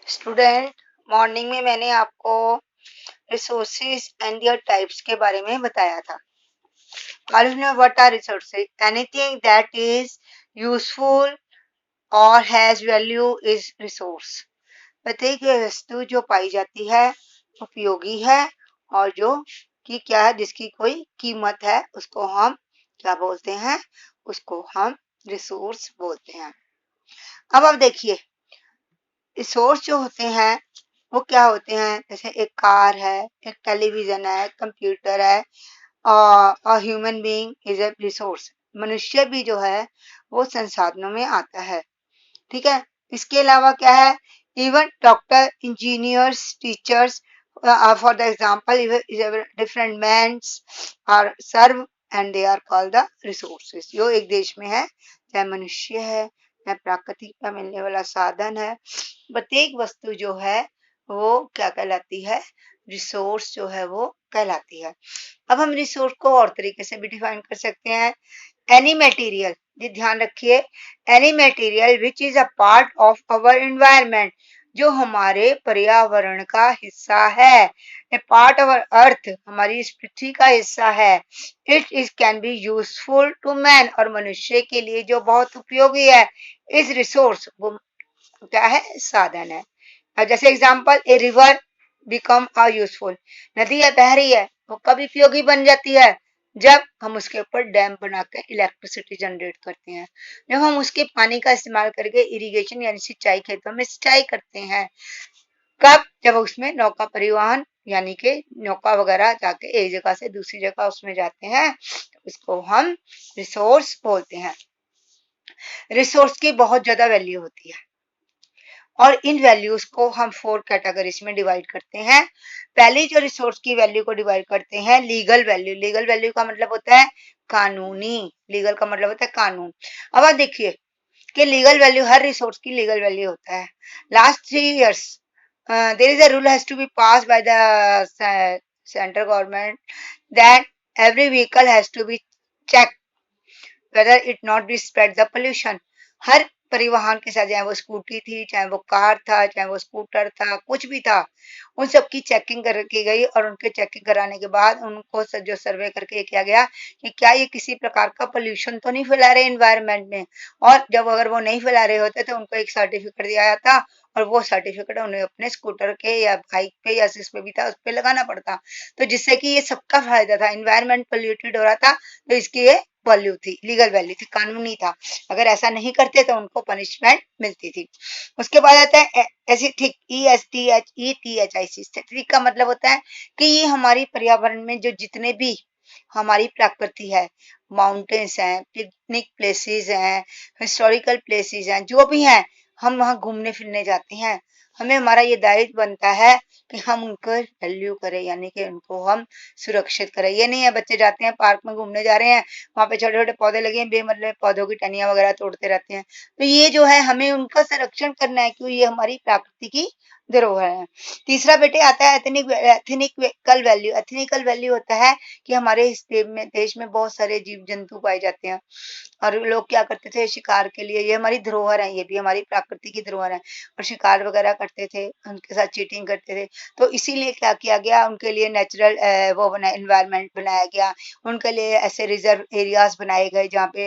Student, morning में मैंने आपको रिसोर्सेज एंड देयर टाइप्स के बारे में बताया था। मालूम है what are resources? Anything that is useful और हैज वैल्यू इज रिसोर्स। प्रत्येक वस्तु जो पाई जाती है उपयोगी है और जो कि क्या है, जिसकी कोई कीमत है, उसको हम क्या बोलते हैं? उसको हम रिसोर्स बोलते हैं। अब आप देखिए, रिसोर्स जो होते हैं वो क्या होते हैं? जैसे एक कार है, एक टेलीविजन है, कंप्यूटर है, और human being is a resource. मनुष्य भी जो है वो संसाधनों में आता है। ठीक है। इसके अलावा क्या है? Even doctor, engineers, teachers, for the example different mans are serve and they are called the resources. जो एक देश में है, चाहे मनुष्य है, चाहे प्राकृतिक का मिलने वाला साधन है, प्रत्येक वस्तु जो है वो क्या कहलाती है? रिसोर्स जो है वो कहलाती है। अब हम रिसोर्स को और तरीके से भी डिफाइन कर सकते हैं। एनी मटेरियल, ये ध्यान रखिए, any material which is a part of our environment, जो हमारे पर्यावरण का हिस्सा है, ए पार्ट ऑफ अर्थ, हमारी इस पृथ्वी का हिस्सा है। It is can be useful to man, और मनुष्य के लिए जो बहुत उपयोगी है। इस रिसोर्स वो क्या है? साधन है। अब जैसे example, a river become a useful, नदी है, बह रही है, वो कब उपयोगी बन जाती है? जब हम उसके ऊपर डैम बनाकर इलेक्ट्रिसिटी जनरेट करते हैं, जब हम उसके पानी का इस्तेमाल करके इरिगेशन यानी सिंचाई, खेतों में सिंचाई करते हैं। कब? जब उसमें नौका परिवहन यानी कि नौका वगैरह जाके एक जगह से दूसरी जगह उसमें जाते हैं, तो इसको हम रिसोर्स बोलते हैं। रिसोर्स की बहुत ज्यादा वैल्यू होती है और इन वैल्यूज को हम 4 कैटेगरीज में डिवाइड करते हैं। पहली जो रिसोर्स की वैल्यू को डिवाइड करते हैं, लीगल वैल्यू। लीगल वैल्यू का मतलब होता है कानूनी। लीगल का मतलब होता है कानून। अब आप देखिए कि लीगल वैल्यू, हर रिसोर्स की लीगल वैल्यू होता है। Last 3 years there is a rule has to be passed by the central government that every vehicle has to be checked whether it not be spread the pollution। हर परिवहन के साथ, चाहे वो scooty थी, चाहे वो कार था, चाहे वो स्कूटर था, कुछ भी था, उन सब की चेकिंग की गई और उनके चेकिंग कराने के बाद उनको जो सर्वे करके किया गया कि क्या ये किसी प्रकार का पोल्यूशन तो नहीं फैला रहे एनवायरनमेंट में। और जब अगर वो नहीं फैला रहे होते तो उनको एक सर्टिफिकेट दिया जाता और वो सर्टिफिकेट उन्हें अपने स्कूटर के या बाइक पे या जिस पे भी था उस पे लगाना पड़ता। तो जिससे कि ये सबका फायदा था, एनवायरनमेंट पोल्यूटेड हो रहा था, तो इसकी ये वैल्यू थी, लीगल वैल्यू थी, कानूनी था। अगर ऐसा नहीं करते तो उनको पनिशमेंट मिलती थी। उसके बाद आता है एस्थेटिक, ESTHETIC। एस्थेटिक का मतलब होता है कि ये हमारी पर्यावरण में जो जितने भी हमारी प्रकृति है, माउंटेन्स हैं, पिकनिक प्लेसेस हैं, हिस्टोरिकल प्लेसेस हैं, जो भी हैं, हम वहां घूमने फिरने जाते हैं। हमें हमारा ये दायित्व बनता है कि हम उनको वैल्यू करें, यानी कि उनको हम सुरक्षित करें। ये नहीं है बच्चे जाते हैं पार्क में घूमने जा रहे हैं, वहां पे छोटे छोटे पौधे लगे हैं, बेमतलब पौधों की टहनियां वगैरह तोड़ते रहते हैं। तो ये जो है हमें उनका संरक्षण करना है, क्यों? ये हमारी प्रकृति की धरोहर है। तीसरा बेटे आता है एथनिकल वैल्यू। एथनिकल वैल्यू होता है कि हमारे इस देश में बहुत सारे जीव जंतु पाए जाते हैं और लोग क्या करते थे? शिकार के लिए, ये हमारी धरोहर है, ये भी हमारी प्रकृति की धरोहर है, और शिकार वगैरह करते थे, उनके साथ चीटिंग करते थे। तो इसीलिए क्या किया गया, उनके लिए नेचुरल वो बना एनवायरनमेंट बनाया गया, उनके लिए ऐसे रिजर्व एरियाज बनाए गए जहाँ पे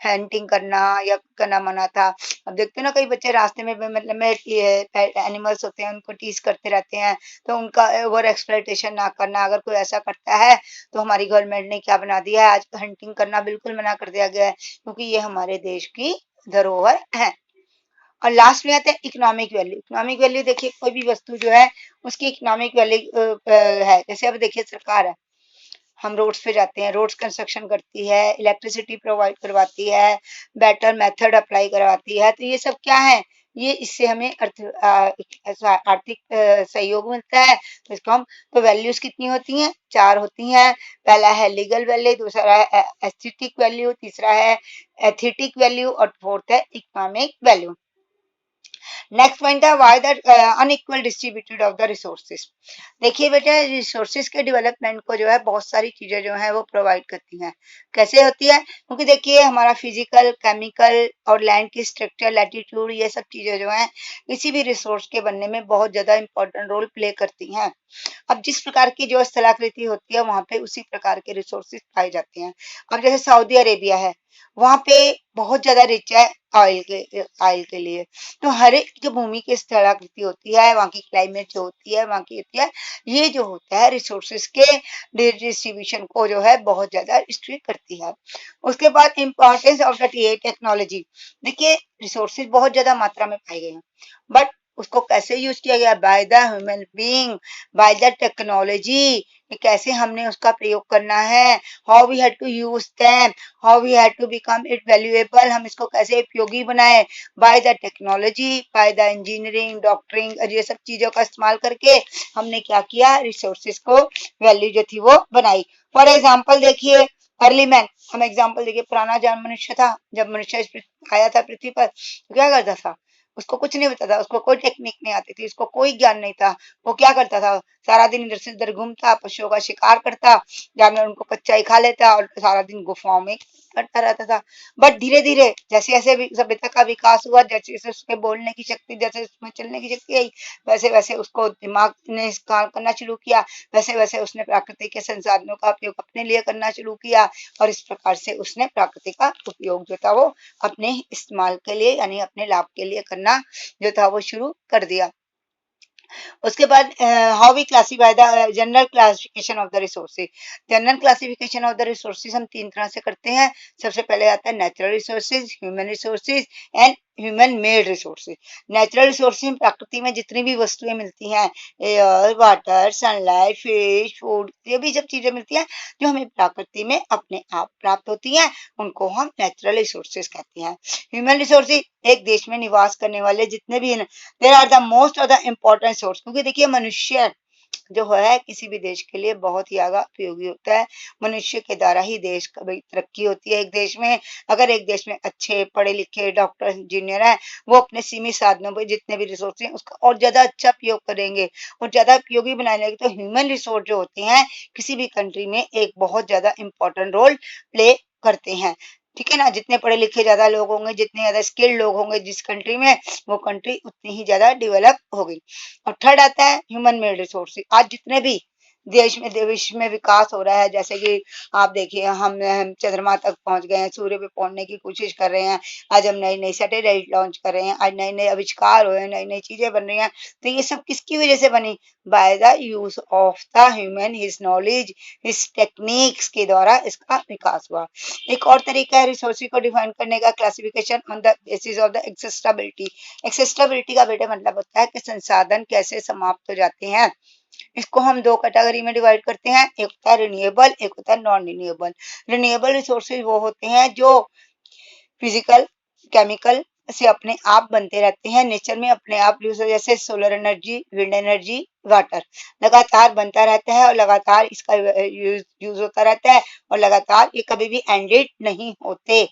हंटिंग करना या करना मना था। अब देखते हो ना, कई बच्चे रास्ते में मतलब में एनिमल्स होते हैं उनको टीज करते रहते हैं, तो उनका ओवर एक्सप्लॉइटेशन ना करना। अगर कोई ऐसा करता है तो हमारी गवर्नमेंट ने क्या बना दिया है, आज हंटिंग करना बिल्कुल मना कर दिया गया है, क्योंकि ये हमारे देश की धरोहर है। और लास्ट में आता है इकोनॉमिक वैल्यू। इकोनॉमिक वैल्यू देखिए, कोई भी वस्तु जो है उसकी इकोनॉमिक वैल्यू है। जैसे अब देखिए, सरकार है, हम रोड्स पे जाते हैं, रोड्स कंस्ट्रक्शन करती है, इलेक्ट्रिसिटी प्रोवाइड करवाती है, बेटर मेथड अप्लाई करवाती है। तो ये सब क्या है? ये इससे हमें आर्थिक सहयोग मिलता है। तो इसको हम, तो वैल्यूज कितनी होती हैं? 4 होती हैं। पहला है लीगल वैल्यू, दूसरा है एस्थेटिक वैल्यू, तीसरा है एथिटिक वैल्यू और फोर्थ है इकोनॉमिक वैल्यू। नेक्स्ट पॉइंट है why the unequal distributed of the resources. देखिए बेटा, रिसोर्सेज के डेवलपमेंट को जो है बहुत सारी चीजें जो है वो प्रोवाइड करती हैं। कैसे होती है? क्योंकि देखिए हमारा फिजिकल, केमिकल और लैंड की स्ट्रक्चर, लैटिट्यूड, ये सब चीजें जो है किसी भी रिसोर्स के बनने में बहुत ज्यादा इंपॉर्टेंट रोल प्ले करती हैं। अब जिस प्रकार की जो स्थलाकृति होती है वहां पे उसी प्रकार के रिसोर्सेज पाए जाते हैं। अब जैसे सऊदी अरेबिया है, वहां पे बहुत ज्यादा रिच है ऑयल के लिए। तो हर एक जो भूमि की स्थलाकृति होती है, वहां की क्लाइमेट जो होती है, वहां की होती है, ये जो होता है रिसोर्सेज के डिस्ट्रीब्यूशन को जो है बहुत ज्यादा रिस्ट्रिक्ट करती है। उसके बाद इंपॉर्टेंस ऑफ द टेक्नोलॉजी। देखिए रिसोर्सेज बहुत ज्यादा मात्रा में पाए गए हैं, बट उसको कैसे यूज किया गया? By the human being, by the technology, कैसे हमने उसका प्रयोग करना है, how we had to use them, how we had to become it valuable, हम इसको कैसे उपयोगी बनाए, by the technology, by the engineering, doctoring, ये सब चीजों का इस्तेमाल करके हमने क्या किया? रिसोर्सेज को वैल्यू जो थी वो बनाई। फॉर एग्जाम्पल देखिए अर्ली मैन, हम एग्जाम्पल देखिए, पुराना जब मनुष्य था, जब मनुष्य आया था पृथ्वी पर, तो क्या करता था? उसको कुछ नहीं पता था, उसको कोई टेक्निक नहीं आती थी, उसको कोई ज्ञान नहीं था। वो क्या करता था? सारा दिन इधर से उधर घूमता, पशुओं का शिकार करता, जानवर उनको कच्चा ही खा लेता और सारा दिन गुफाओं में करता रहता था। बट धीरे धीरे जैसे जैसे सभ्यता का विकास हुआ, जैसे जैसे उसके बोलने की शक्ति, जैसे उसमें चलने की शक्ति आई, वैसे वैसे उसको दिमाग ने काम करना शुरू किया, वैसे वैसे उसने प्रकृति के संसाधनों का उपयोग अपने लिए करना शुरू किया, और इस प्रकार से उसने प्रकृति का उपयोग जो था वो अपने इस्तेमाल के लिए यानी अपने लाभ के लिए करना जो था वो शुरू कर दिया। उसके बाद how we classify the general classification of the resources. General classification of the resources हम तीन तरह से करते हैं। सबसे पहले आता है natural resources, human resources and human made resources. Natural resources में प्रकृति में जितनी भी वस्तुएं मिलती हैं, air, water, sunlight, fish, food, ये भी जब चीजें मिलती हैं जो हमें प्रकृति में अपने आप प्राप्त होती हैं, उनको हम नेचुरल रिसोर्सेज कहते हैं। ह्यूमन रिसोर्सेज एक देश में निवास करने वाले जितने भी, there are the most of the important source. क्योंकि देखिए मनुष्य जो है किसी भी देश के लिए बहुत ही ज्यादा उपयोगी होता है। मनुष्य के द्वारा ही देश का तरक्की होती है। एक देश में, अगर एक देश में अच्छे पढ़े लिखे डॉक्टर, इंजीनियर है, वो अपने सीमित साधनों पर जितने भी रिसोर्स हैं उसका और ज्यादा अच्छा उपयोग करेंगे और ज्यादा उपयोगी बनाने लगे, तो ह्यूमन रिसोर्स जो होते हैं किसी भी कंट्री में एक बहुत ज्यादा इंपॉर्टेंट रोल प्ले करते हैं। ठीक है ना? जितने पढ़े लिखे ज्यादा लोग होंगे, जितने ज्यादा स्किल्ड लोग होंगे जिस कंट्री में, वो कंट्री उतनी ही ज्यादा डेवलप होगी। और थर्ड आता है ह्यूमन मेड रिसोर्सेज। आज जितने भी देश में विकास हो रहा है, जैसे कि आप देखिए हम चंद्रमा तक पहुंच गए हैं, सूर्य पे पहुंचने की कोशिश कर रहे हैं, आज हम नई नई सैटेलाइट लॉन्च कर रहे हैं, आज नए नए आविष्कार हुए हैं, नई नई चीजें बन रही हैं। तो ये सब किसकी वजह से बनी? By the use of the human, his knowledge, his techniques के द्वारा इसका विकास हुआ। एक और तरीका है रिसोर्सेज को डिफाइन करने का, classification on the basis of the accessibility. Accessibility का बेटा मतलब होता है कि संसाधन कैसे समाप्त हो जाते हैं। इसको हम दो कैटेगरी में डिवाइड करते हैं, एक होता है रिन्यूएबल, एक होता है नॉन रिन्यूएबल। रिन्यूएबल रिसोर्सेज वो होते हैं जो फिजिकल, केमिकल से अपने आप बनते रहते हैं, नेचर में अपने आप यूज, जैसे solar energy, wind energy, water लगातार बनता रहता है और लगातार इसका यूज होता रहता है और लगातार ये कभी भी एंडेड नहीं होते।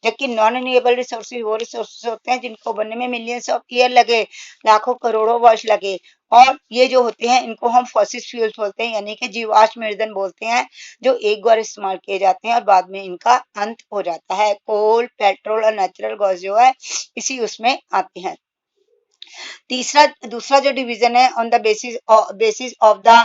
जबकि नॉन रिन्यूएबल रिसोर्सेज वो रिसोर्सेज होते हैं जिनको बनने में मिलियंस ऑफ ईयर लगे, लाखों करोड़ों वर्ष लगे, और ये जो होते हैं इनको हम फॉसिल फ्यूल्स बोलते हैं, यानी कि जीवाश्म ईंधन बोलते हैं, जो एक बार इस्तेमाल किए जाते हैं और बाद में इनका अंत हो जाता है। कोल, पेट्रोल और नेचुरल गैस जो है इसी उसमें आते हैं। दूसरा जो डिवीजन है on the basis of the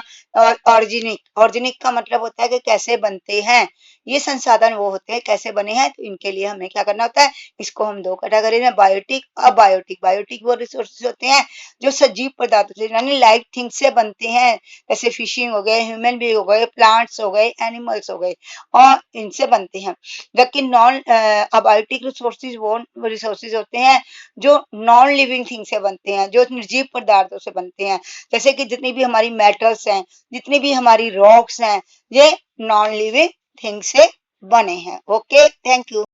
organic. Organic का मतलब होता है कि कैसे बनते हैं ये संसाधन, वो होते हैं कैसे बने हैं, तो इनके लिए हमें क्या करना होता है, इसको हम दो कैटेगरी में, बायोटिक, अबायोटिक। बायोटिक वो रिसोर्सेज होते हैं जो सजीव पदार्थों से यानी लाइव थिंग्स से बनते हैं, जैसे फिशिंग हो गए, ह्यूमन बीइंग हो गए, प्लांट्स हो गए, एनिमल्स हो गए, और इनसे बनते हैं। जबकि नॉन अबायोटिक रिसोर्सेज वो रिसोर्सेज होते हैं जो नॉन लिविंग थिंग से बनते हैं, जो निर्जीव पदार्थों से बनते हैं, जैसे कि जितनी भी हमारी मेटल्स हैं, जितनी भी हमारी रॉक्स हैं, ये नॉन लिविंग थिंग से बने हैं। Okay, thank you.